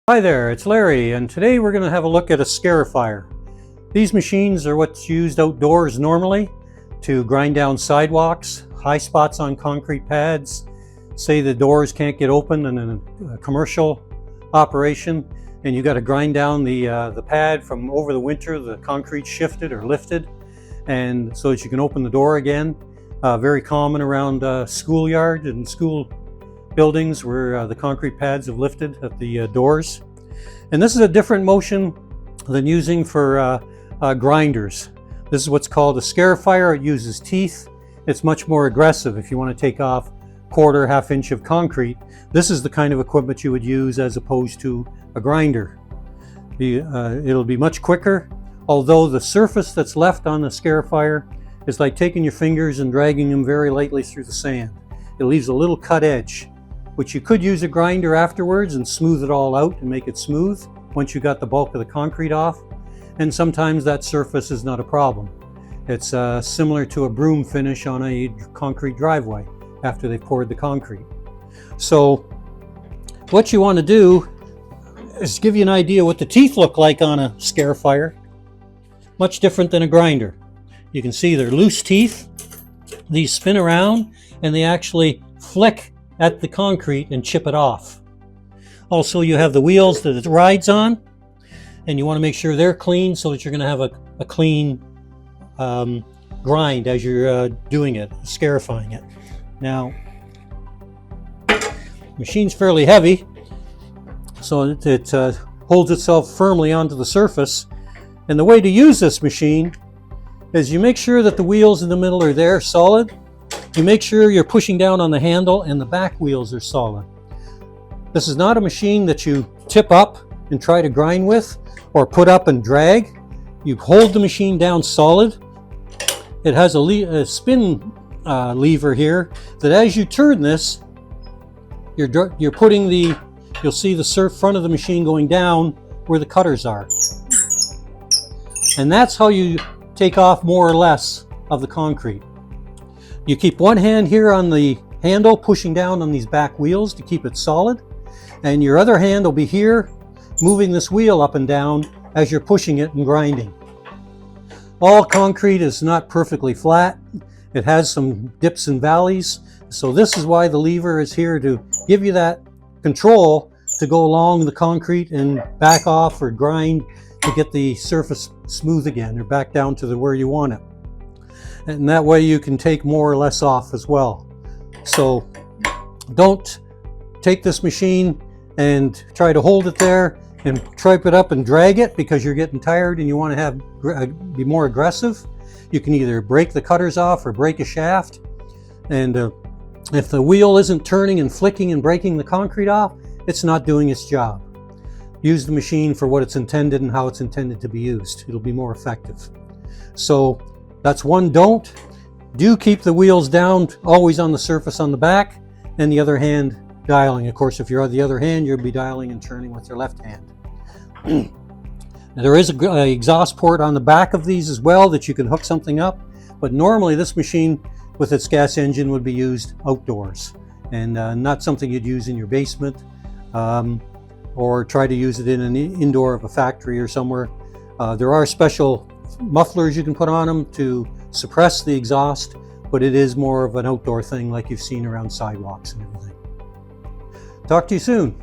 Hi there, it's Larry, and today we're going to have a look at a scarifier. These machines are what's used outdoors normally to grind down sidewalks, high spots on concrete pads. Say the doors can't get open in a commercial operation, and you got to grind down the pad from over the winter. The concrete shifted or lifted, and so that you can open the door again. Very common around schoolyard and school buildings where the concrete pads have lifted at the doors. And this is a different motion than using for grinders. This is what's called a scarifier. It uses teeth. It's much more aggressive if you want to take off quarter, half inch of concrete. This is the kind of equipment you would use as opposed to a grinder. It'll be much quicker, although the surface that's left on the scarifier is like taking your fingers and dragging them very lightly through the sand. It leaves a little cut edge, which you could use a grinder afterwards and smooth it all out and make it smooth once you got the bulk of the concrete off. And sometimes that surface is not a problem. It's similar to a broom finish on a concrete driveway after they've poured the concrete. So what you want to do is give you an idea what the teeth look like on a scarifier. Much different than a grinder. You can see they're loose teeth. These spin around and they actually flick at the concrete and chip it off. Also, you have the wheels that it rides on, and you want to make sure they're clean so that you're going to have a clean grind as you're doing it, scarifying it. Now, the machine's fairly heavy, so it holds itself firmly onto the surface. And the way to use this machine is you make sure that the wheels in the middle are there, solid. You make sure you're pushing down on the handle and the back wheels are solid. This is not a machine that you tip up and try to grind with or put up and drag. You hold the machine down solid. It has a spin lever here that as you turn this, you're putting you'll see the front of the machine going down where the cutters are. And that's how you take off more or less of the concrete. You keep one hand here on the handle pushing down on these back wheels to keep it solid, and your other hand will be here moving this wheel up and down as you're pushing it and grinding. All concrete is not perfectly flat. It has some dips and valleys, so this is why the lever is here to give you that control to go along the concrete and back off or grind to get the surface smooth again or back down to where you want it. And that way you can take more or less off as well. So don't take this machine and try to hold it there and tripe it up and drag it because you're getting tired and you want to be more aggressive. You can either break the cutters off or break a shaft. And if the wheel isn't turning and flicking and breaking the concrete off, it's not doing its job. Use the machine for what it's intended and how it's intended to be used. It'll be more effective. So that's one don't. Do keep the wheels down, always on the surface on the back, and the other hand dialing. Of course, if you're on the other hand, you'll be dialing and turning with your left hand. Now, there is an exhaust port on the back of these as well that you can hook something up, but normally this machine with its gas engine would be used outdoors and not something you'd use in your basement or try to use it in an indoor of a factory or somewhere. There are special mufflers you can put on them to suppress the exhaust, but it is more of an outdoor thing like you've seen around sidewalks and everything. Talk to you soon.